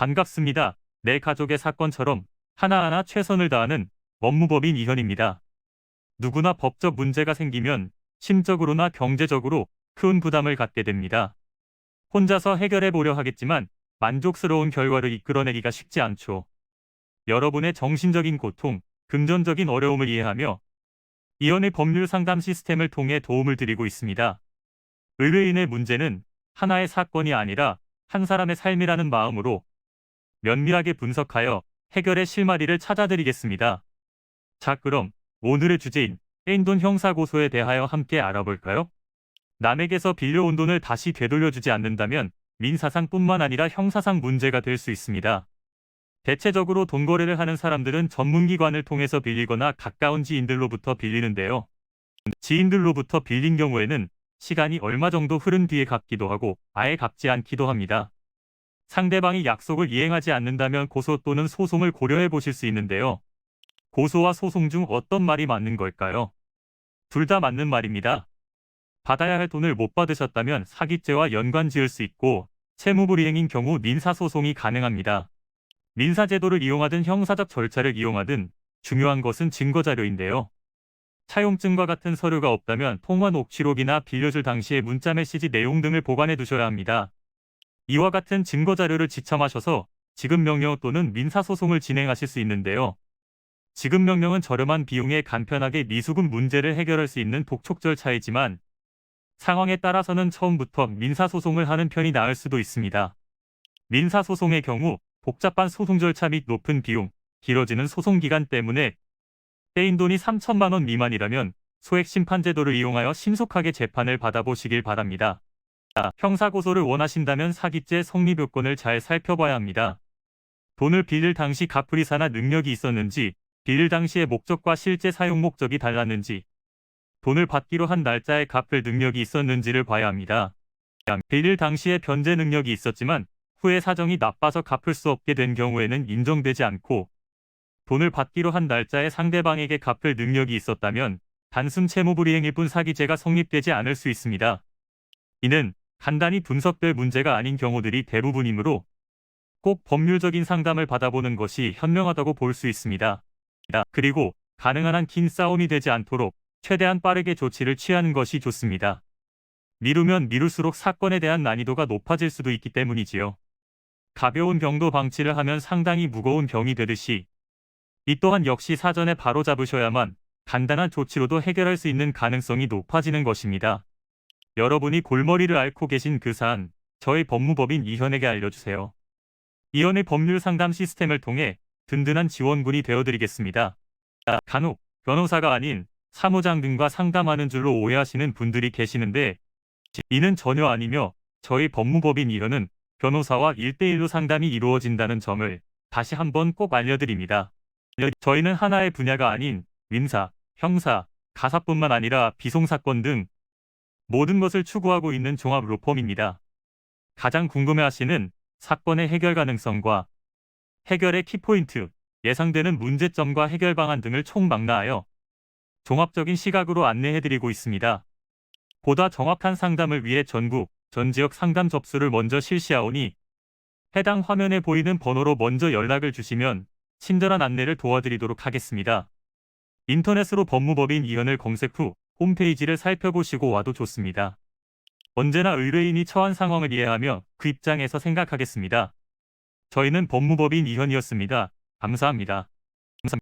반갑습니다. 내 가족의 사건처럼 하나하나 최선을 다하는 법무법인 이현입니다. 누구나 법적 문제가 생기면 심적으로나 경제적으로 큰 부담을 갖게 됩니다. 혼자서 해결해 보려 하겠지만 만족스러운 결과를 이끌어내기가 쉽지 않죠. 여러분의 정신적인 고통, 금전적인 어려움을 이해하며 이현의 법률 상담 시스템을 통해 도움을 드리고 있습니다. 의뢰인의 문제는 하나의 사건이 아니라 한 사람의 삶이라는 마음으로 면밀하게 분석하여 해결의 실마리를 찾아드리겠습니다. 자, 그럼 오늘의 주제인 뗀돈 형사고소에 대하여 함께 알아볼까요? 남에게서 빌려온 돈을 다시 되돌려주지 않는다면 민사상뿐만 아니라 형사상 문제가 될 수 있습니다. 대체적으로 돈 거래를 하는 사람들은 전문기관을 통해서 빌리거나 가까운 지인들로부터 빌리는데요. 지인들로부터 빌린 경우에는 시간이 얼마 정도 흐른 뒤에 갚기도 하고 아예 갚지 않기도 합니다. 상대방이 약속을 이행하지 않는다면 고소 또는 소송을 고려해 보실 수 있는데요. 고소와 소송 중 어떤 말이 맞는 걸까요? 둘 다 맞는 말입니다. 받아야 할 돈을 못 받으셨다면 사기죄와 연관 지을 수 있고 채무불이행인 경우 민사소송이 가능합니다. 민사제도를 이용하든 형사적 절차를 이용하든 중요한 것은 증거자료인데요. 차용증과 같은 서류가 없다면 통화 녹취록이나 빌려줄 당시의 문자 메시지 내용 등을 보관해 두셔야 합니다. 이와 같은 증거자료를 지참하셔서 지급명령 또는 민사소송을 진행하실 수 있는데요. 지급명령은 저렴한 비용에 간편하게 미수금 문제를 해결할 수 있는 독촉 절차이지만 상황에 따라서는 처음부터 민사소송을 하는 편이 나을 수도 있습니다. 민사소송의 경우 복잡한 소송 절차 및 높은 비용, 길어지는 소송기간 때문에 떼인 돈이 3천만 원 미만이라면 소액심판제도를 이용하여 신속하게 재판을 받아보시길 바랍니다. 형사고소를 원하신다면 사기죄 성립 요건을 잘 살펴봐야 합니다. 돈을 빌릴 당시 갚을 의사나 능력이 있었는지, 빌릴 당시의 목적과 실제 사용 목적이 달랐는지, 돈을 받기로 한 날짜에 갚을 능력이 있었는지를 봐야 합니다. 빌릴 당시에 변제 능력이 있었지만 후에 사정이 나빠서 갚을 수 없게 된 경우에는 인정되지 않고 돈을 받기로 한 날짜에 상대방에게 갚을 능력이 있었다면 단순 채무불이행일 뿐 사기죄가 성립되지 않을 수 있습니다. 이는 간단히 분석될 문제가 아닌 경우들이 대부분이므로 꼭 법률적인 상담을 받아보는 것이 현명하다고 볼 수 있습니다. 그리고 가능한 한 긴 싸움이 되지 않도록 최대한 빠르게 조치를 취하는 것이 좋습니다. 미루면 미룰수록 사건에 대한 난이도가 높아질 수도 있기 때문이지요. 가벼운 병도 방치를 하면 상당히 무거운 병이 되듯이 이 또한 역시 사전에 바로잡으셔야만 간단한 조치로도 해결할 수 있는 가능성이 높아지는 것입니다. 여러분이 골머리를 앓고 계신 그 사안, 저희 법무법인 이현에게 알려주세요. 이현의 법률 상담 시스템을 통해 든든한 지원군이 되어드리겠습니다. 간혹 변호사가 아닌 사무장 등과 상담하는 줄로 오해하시는 분들이 계시는데 이는 전혀 아니며 저희 법무법인 이현은 변호사와 1대1로 상담이 이루어진다는 점을 다시 한번 꼭 알려드립니다. 저희는 하나의 분야가 아닌 민사, 형사, 가사뿐만 아니라 비송사건 등 모든 것을 추구하고 있는 종합 로펌입니다. 가장 궁금해하시는 사건의 해결 가능성과 해결의 키포인트, 예상되는 문제점과 해결 방안 등을 총망라하여 종합적인 시각으로 안내해드리고 있습니다. 보다 정확한 상담을 위해 전국, 전 지역 상담 접수를 먼저 실시하오니 해당 화면에 보이는 번호로 먼저 연락을 주시면 친절한 안내를 도와드리도록 하겠습니다. 인터넷으로 법무법인 이현을 검색 후 홈페이지를 살펴보시고 와도 좋습니다. 언제나 의뢰인이 처한 상황을 이해하며 그 입장에서 생각하겠습니다. 저희는 법무법인 이현이었습니다. 감사합니다.